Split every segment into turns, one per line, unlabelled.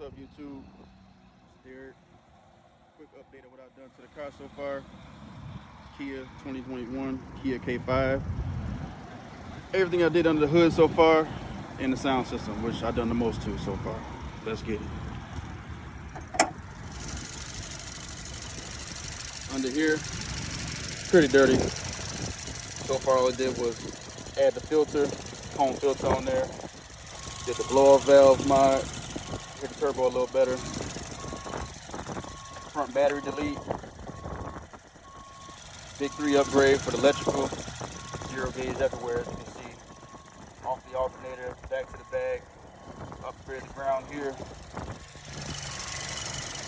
What's up, YouTube? Derek. Quick update of what I've done to the car so far. Kia 2021, Kia K5. Everything I did under the hood so far, and the sound system, which I've done the most to so far. Let's get it. Under here, pretty dirty. So far all I did was add the filter, cone filter on there. Did the blow-off valve mod, hit the turbo a little better. Front battery delete. Big 3 upgrade for the electrical. 0 gauge everywhere, as you can see. Off the alternator, back to the bag. Upgrade the ground here.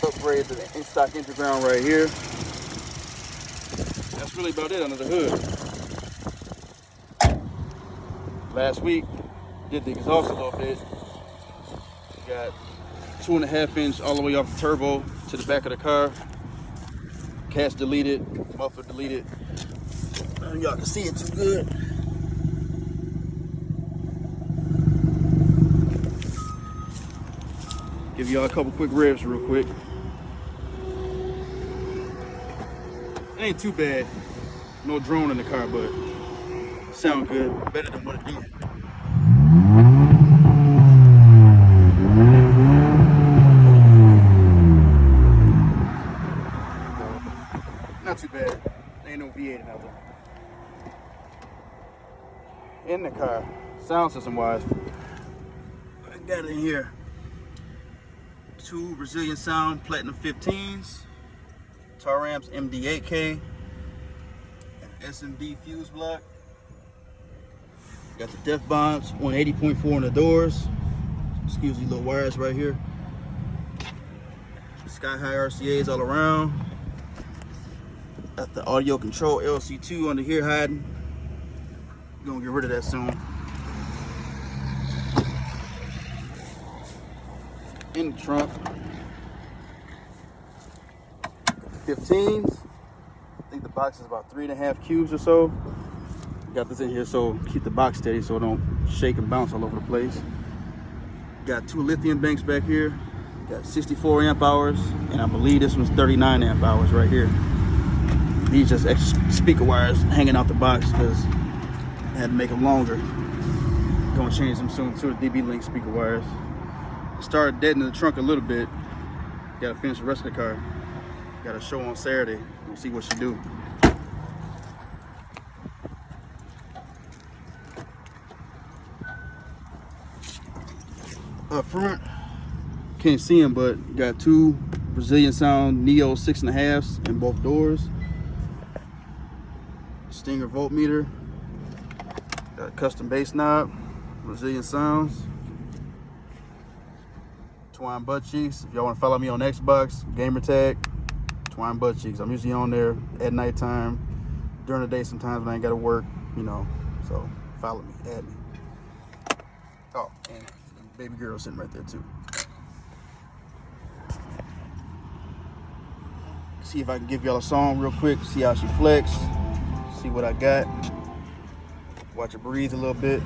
Upgrade the in-stock interground right here. That's really about it under the hood. Last week, did the exhaust a little bit. Got 2.5 inch all the way off the turbo to the back of the car. Catch deleted, muffler deleted. Y'all can see it too good. Give y'all a couple quick revs real quick. It ain't too bad. No drone in the car, but sound good. Better than what it did. Not too bad. Ain't no V8 out there. In the car, sound system wise, I got in here 2 Brazilian Sound Platinum 15's, Taramps MD8000, an SMD fuse block. Got the def bombs 180.4 on the doors. Excuse these little wires right here. Sky high RCAs all around. Got the Audiocontrol LC2i under here hiding. Gonna get rid of that soon. In the trunk, 15's. I think the box is about 3.5 cubes or so. Got this in here so keep the box steady so it don't shake and bounce all over the place. Got 2 lithium banks back here. Got 64 amp hours, and I believe this one's 39 amp hours right here. These just extra speaker wires hanging out the box because I had to make them longer. Gonna change them soon to the DB-Link speaker wires. Started deadening the trunk a little bit. Gotta finish the rest of the car. Got a show on Saturday. We'll see what she do. Up front, can't see them, but got 2 Brazilian Sound Neo 6.5s in both doors. Stinger voltmeter. Got a custom bass knob. Brazilian Sounds. Twine butt cheeks. If y'all want to follow me on Xbox, gamer tag, Twine butt cheeks. I'm usually on there at nighttime, during the day sometimes when I ain't got to work, you know. So follow me, add me. Oh, and baby girl sitting right there too. See if I can give y'all a song real quick. See how she flex. See what I got. Watch her breathe a little bit.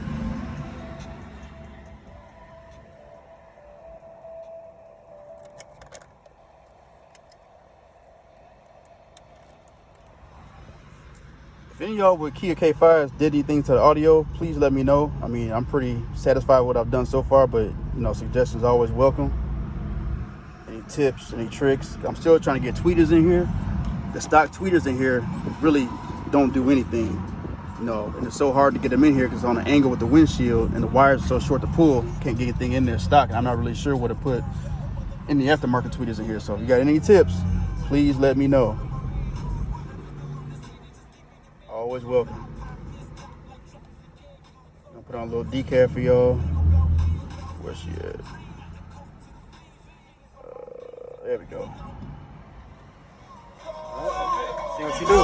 If any of y'all with Kia K5s did anything to the audio, please let me know. I mean, I'm pretty satisfied with what I've done so far, but you know, suggestions always welcome. Any tips, any tricks? I'm still trying to get tweeters in here. The stock tweeters in here really don't do anything. You know, and it's so hard to get them in here because it's on an angle with the windshield and the wires are so short to pull, can't get anything in there stock. And I'm not really sure what to put in the aftermarket tweeters in here. So if you got any tips, please let me know. Always welcome. I'll put on a little decaf for y'all. Where's she at? There we go. See what she do.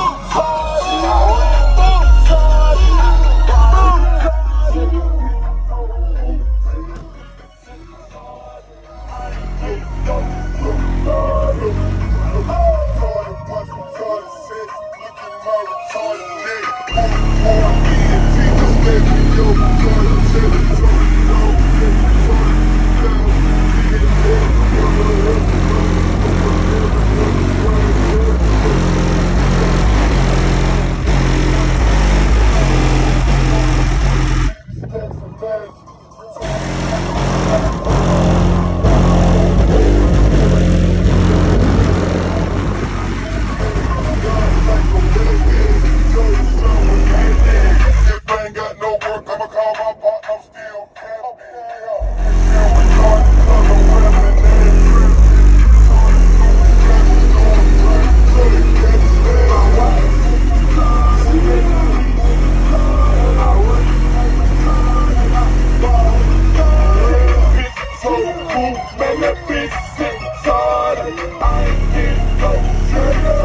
benefits it's all. I get no trigger.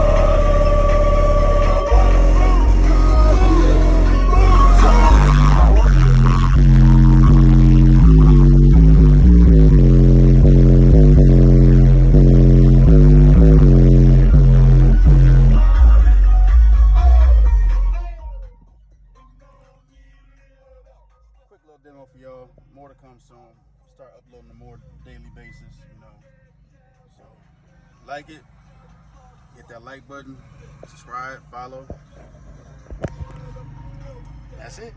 Quick little demo for y'all. More to come soon. Start uploading on a more daily basis, you know. So like it, hit that like button, subscribe, follow. That's it.